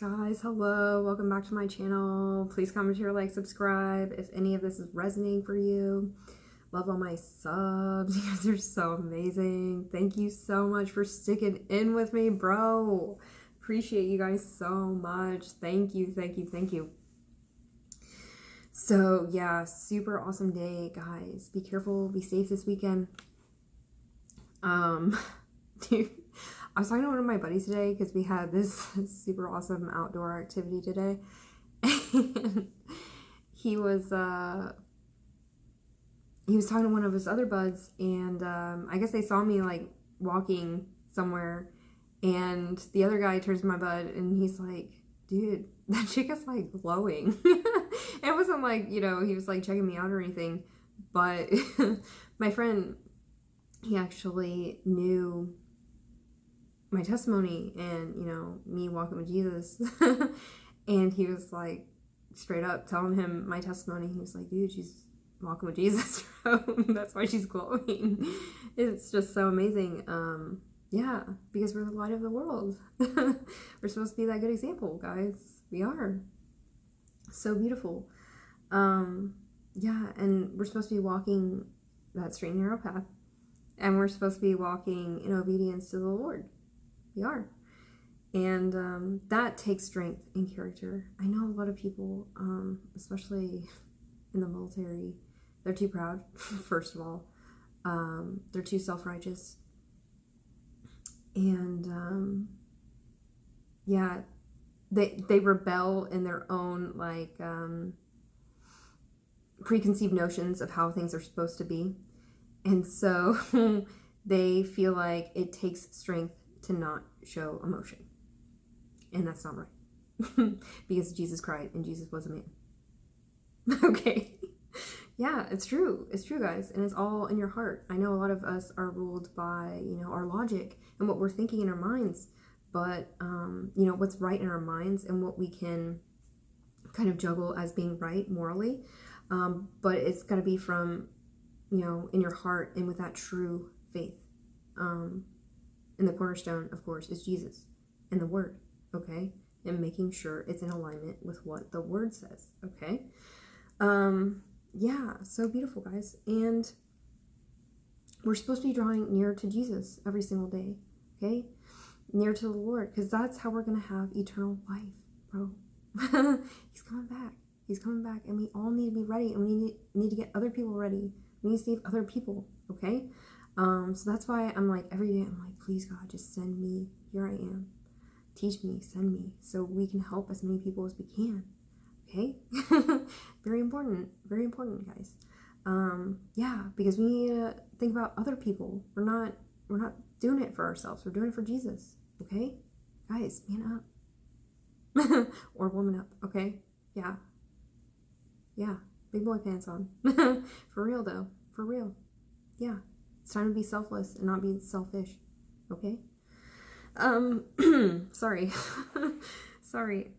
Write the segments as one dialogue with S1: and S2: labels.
S1: Guys, hello, welcome back to my channel. Please comment, share, like, subscribe if any of this is resonating for you. Love all my subs. You guys are so amazing. Thank you so much for sticking in with me, bro. Appreciate you guys so much. Thank you, thank you, thank you. So yeah, super awesome day, guys. Be careful, be safe this weekend. Dude, I was talking to one of my buddies today because we had this super awesome outdoor activity today, and he was talking to one of his other buds, and I guess they saw me like walking somewhere, and the other guy turns to my bud and he's like, dude, that chick is like glowing. It wasn't like, you know, he was like checking me out or anything, but my friend, he actually knew my testimony and, you know, me walking with Jesus. And he was like straight up telling him my testimony. He was like, dude, she's walking with Jesus. That's why she's glowing. It's just so amazing. Yeah, because we're the light of the world. We're supposed to be that good example, guys. We are. So beautiful. Yeah, and we're supposed to be walking that straight and narrow path. And we're supposed to be walking in obedience to the Lord. We are. And that takes strength and character. I know a lot of people, especially in the military, they're too proud, first of all. They're too self-righteous. And yeah, they rebel in their own like preconceived notions of how things are supposed to be. And so they feel like it takes strength to not show emotion. And that's not right. Because Jesus cried and Jesus was a man. Okay. Yeah, it's true. It's true, guys. And it's all in your heart. I know a lot of us are ruled by, you know, our logic and what we're thinking in our minds. But, you know, what's right in our minds and what we can kind of juggle as being right morally. But it's got to be from, you know, in your heart and with that true faith. And the cornerstone, of course, is Jesus and the Word, okay? And making sure it's in alignment with what the Word says, okay? Yeah, so beautiful, guys. And we're supposed to be drawing near to Jesus every single day, okay? Near to the Lord, because that's how we're going to have eternal life, bro. He's coming back. He's coming back, and we all need to be ready, and we need to get other people ready. We need to save other people, okay? So that's why I'm like, every day I'm like, please God, just send me. Here I am. Teach me, send me, so we can help as many people as we can. Okay? Very important, guys. Yeah, because we need to think about other people. We're not doing it for ourselves. We're doing it for Jesus. Okay? Guys, man up. Or woman up, okay? Yeah. Yeah. Big boy pants on. For real though. For real. Yeah. It's time to be selfless and not be selfish. Okay? Sorry. Sorry.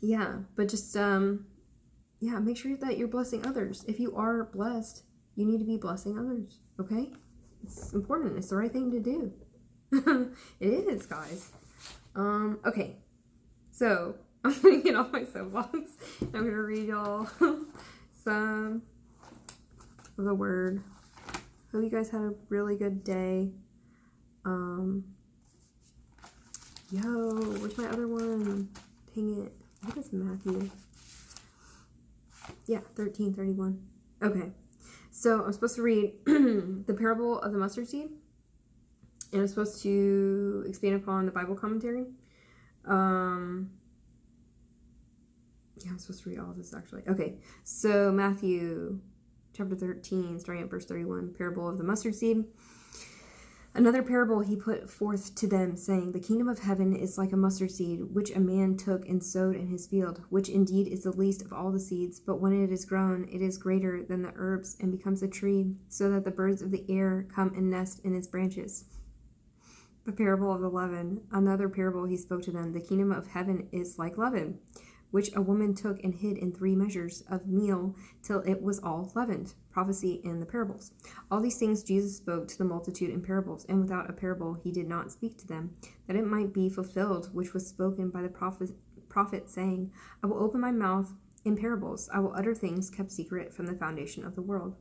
S1: Yeah, but just, yeah, make sure that you're blessing others. If you are blessed, you need to be blessing others. Okay? It's important. It's the right thing to do. It is, guys. Okay. So, I'm gonna get off my soapbox. I'm gonna read y'all some of the Word. Hope you guys had a really good day. Yo, where's my other one? Dang it. I think it's Matthew. Yeah, 13:31. Okay. So I'm supposed to read the parable of the mustard seed. And I'm supposed to expand upon the Bible commentary. Yeah, I'm supposed to read all of this actually. Okay. So Matthew chapter 13, starting at verse 31, parable of the mustard seed. Another parable he put forth to them, saying, the kingdom of heaven is like a mustard seed, which a man took and sowed in his field, which indeed is the least of all the seeds, but when it is grown, it is greater than the herbs, and becomes a tree, so that the birds of the air come and nest in its branches. The parable of the leaven. Another parable he spoke to them, the kingdom of heaven is like leaven, which a woman took and hid in 3 measures of meal till it was all leavened. Prophecy and the parables. All these things Jesus spoke to the multitude in parables, and without a parable he did not speak to them, that it might be fulfilled which was spoken by the prophet, saying, I will open my mouth in parables, I will utter things kept secret from the foundation of the world.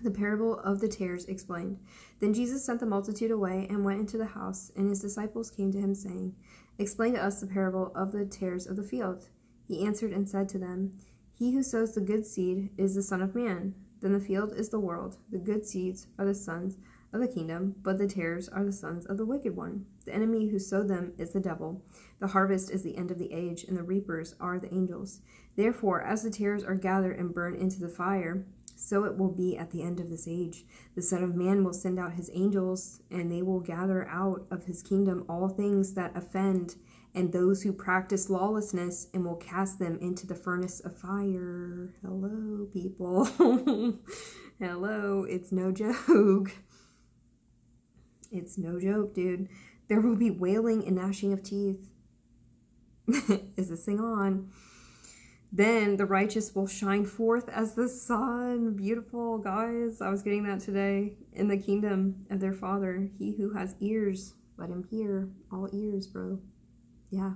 S1: The parable of the tares explained. Then Jesus sent the multitude away and went into the house, and his disciples came to him, saying, Explain to us the parable of the tares of the field. He answered and said to them, He who sows the good seed is the Son of Man. Then the field is the world. The good seeds are the sons of the kingdom, but the tares are the sons of the wicked one. The enemy who sowed them is the devil. The harvest is the end of the age, and the reapers are the angels. Therefore, as the tares are gathered and burned into the fire, so it will be at the end of this age. The Son of Man will send out his angels, and they will gather out of his kingdom all things that offend, and those who practice lawlessness, and will cast them into the furnace of fire. Hello, people. Hello, it's no joke. It's no joke, dude. There will be wailing and gnashing of teeth. Is this thing on? Then the righteous will shine forth as the sun. Beautiful, guys. I was getting that today. In the kingdom of their Father. He who has ears, let him hear. All ears, bro. Yeah.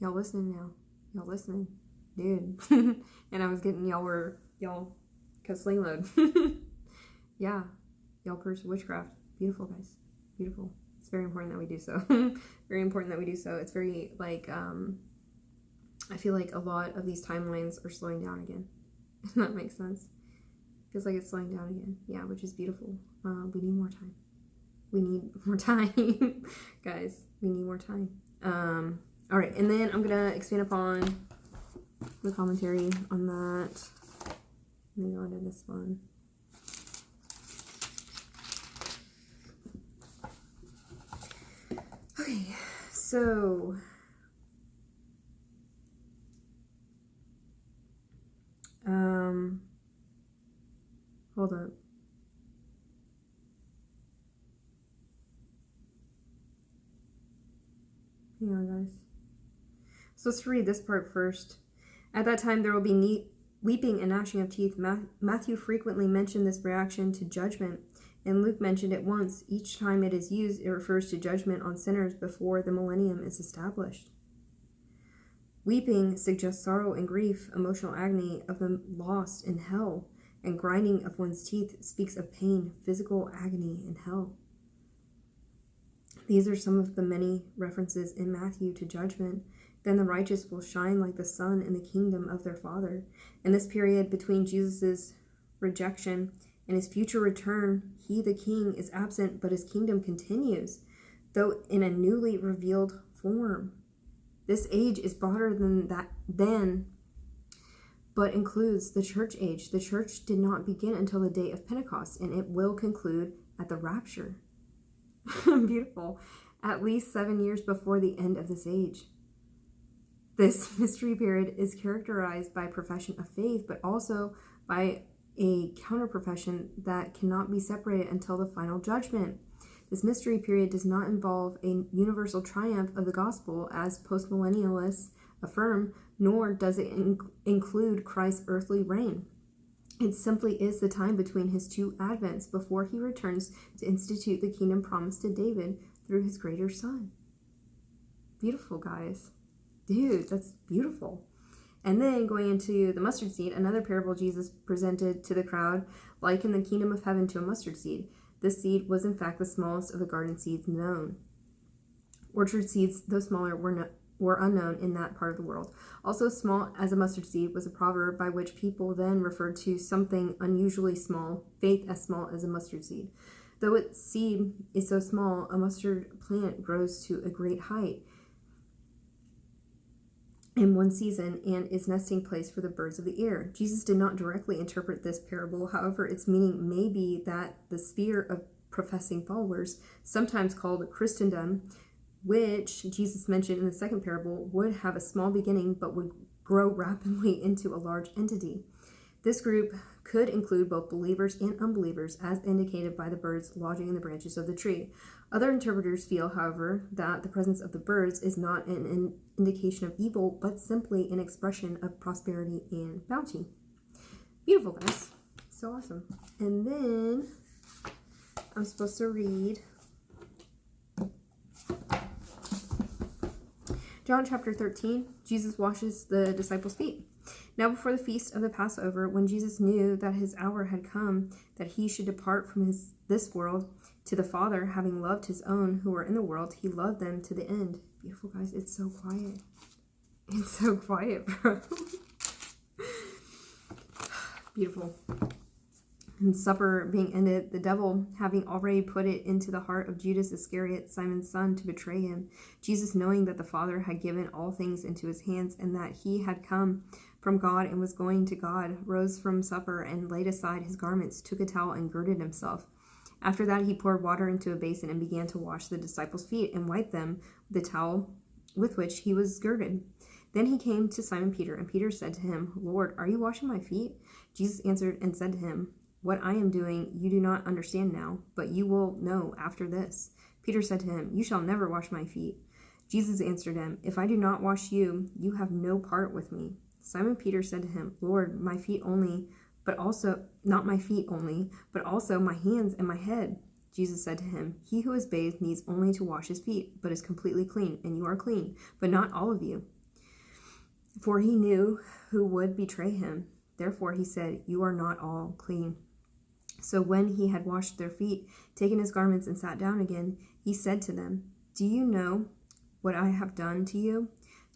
S1: Y'all listening now. Y'all listening. Dude. And I was getting y'all cause sling load. Yeah. Y'all purge witchcraft. Beautiful, guys. Beautiful. It's very important that we do so. Very important that we do so. It's very, like, I feel like a lot of these timelines are slowing down again. If that makes sense. Feels like it's slowing down again. Yeah, which is beautiful. We need more time. We need more time. Guys, we need more time. Alright, and then I'm going to expand upon the commentary on that. Let me go into this one. Okay, so hold up. Hang on, guys. So let's read this part first. At that time there will be weeping and gnashing of teeth. Matthew frequently mentioned this reaction to judgment, and Luke mentioned it once. Each time it is used, it refers to judgment on sinners before the millennium is established. Weeping suggests sorrow and grief, emotional agony of the lost in hell, and grinding of one's teeth speaks of pain, physical agony in hell. These are some of the many references in Matthew to judgment. Then the righteous will shine like the sun in the kingdom of their Father. In this period between Jesus' rejection and his future return, he, the king, is absent, but his kingdom continues, though in a newly revealed form. This age is broader than that then, but includes the church age. The church did not begin until the day of Pentecost, and it will conclude at the rapture. Beautiful. At least 7 years before the end of this age. This mystery period is characterized by profession of faith, but also by a counter-profession that cannot be separated until the final judgment. This mystery period does not involve a universal triumph of the gospel, as postmillennialists affirm, nor does it include Christ's earthly reign. It simply is the time between his 2 advents before he returns to institute the kingdom promised to David through his greater son. Beautiful, guys. Dude, that's beautiful. And then going into the mustard seed, another parable Jesus presented to the crowd, likened the kingdom of heaven to a mustard seed. This seed was in fact the smallest of the garden seeds known. Orchard seeds, though smaller, were unknown in that part of the world. Also small as a mustard seed was a proverb by which people then referred to something unusually small, faith as small as a mustard seed. Though its seed is so small, a mustard plant grows to a great height in one season and is nesting place for the birds of the air. Jesus did not directly interpret this parable. However, its meaning may be that the sphere of professing followers, sometimes called Christendom, which Jesus mentioned in the second parable, would have a small beginning but would grow rapidly into a large entity. This group could include both believers and unbelievers, as indicated by the birds lodging in the branches of the tree. Other interpreters feel, however, that the presence of the birds is not an indication of evil, but simply an expression of prosperity and bounty. Beautiful, guys. So awesome. And then I'm supposed to read John chapter 13. Jesus washes the disciples' feet. Now before the feast of the Passover, when Jesus knew that his hour had come, that he should depart from this world to the Father, having loved his own who were in the world, he loved them to the end. Beautiful, guys. It's so quiet. It's so quiet, bro. Beautiful. And supper being ended, the devil having already put it into the heart of Judas Iscariot, Simon's son, to betray him, Jesus, knowing that the Father had given all things into his hands, and that he had come from God and was going to God, rose from supper and laid aside his garments, took a towel and girded himself. After that he poured water into a basin and began to wash the disciples' feet and wipe them with the towel with which he was girded. Then he came to Simon Peter, and Peter said to him, Lord, are you washing my feet? Jesus answered and said to him, What I am doing you do not understand now, but you will know after this. Peter said to him, You shall never wash my feet. Jesus answered him, If I do not wash you, you have no part with me. Simon Peter said to him, Lord, my feet only, but also not my feet only, but also my hands and my head. Jesus said to him, He who is bathed needs only to wash his feet, but is completely clean, and you are clean, but not all of you. For he knew who would betray him. Therefore he said, You are not all clean. So when he had washed their feet, taken his garments and sat down again, he said to them, Do you know what I have done to you?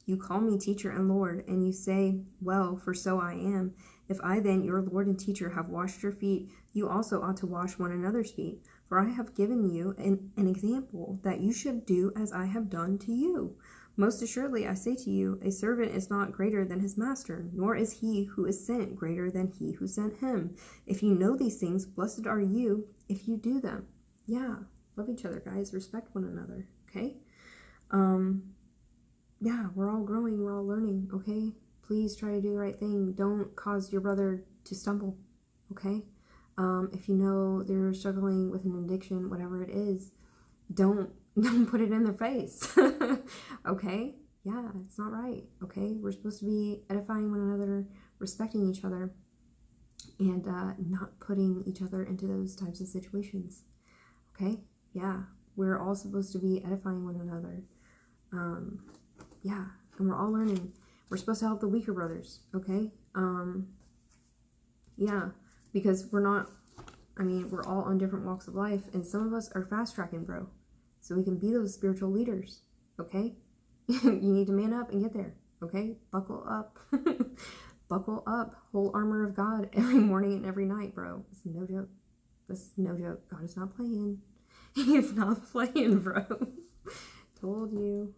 S1: You call me teacher and Lord, and you say, Well, for so I am. If I then, your Lord and teacher, have washed your feet, you also ought to wash one another's feet. For I have given you an example that you should do as I have done to you. Most assuredly, I say to you, a servant is not greater than his master, nor is he who is sent greater than he who sent him. If you know these things, blessed are you if you do them. Yeah, love each other, guys. Respect one another, okay? Yeah, we're all growing, we're all learning, okay? Please try to do the right thing. Don't cause your brother to stumble, okay? If you know they're struggling with an addiction, whatever it is, don't put it in their face, okay? Yeah, it's not right, okay? We're supposed to be edifying one another, respecting each other, and not putting each other into those types of situations, okay? Yeah, we're all supposed to be edifying one another. Yeah, and we're all learning. We're supposed to help the weaker brothers, okay? Yeah, because we're not, we're all on different walks of life, and some of us are fast-tracking, bro. So we can be those spiritual leaders, okay? You need to man up and get there, okay? Buckle up. Buckle up. Whole armor of God every morning and every night, bro. It's no joke. That's no joke. God is not playing. He's not playing, bro. Told you.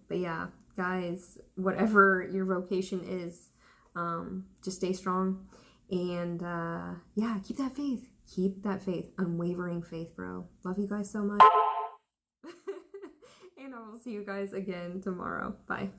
S1: But yeah, guys, whatever your vocation is, just stay strong. And yeah, keep that faith. Keep that faith. Unwavering faith, bro. Love you guys so much. And I will see you guys again tomorrow. Bye.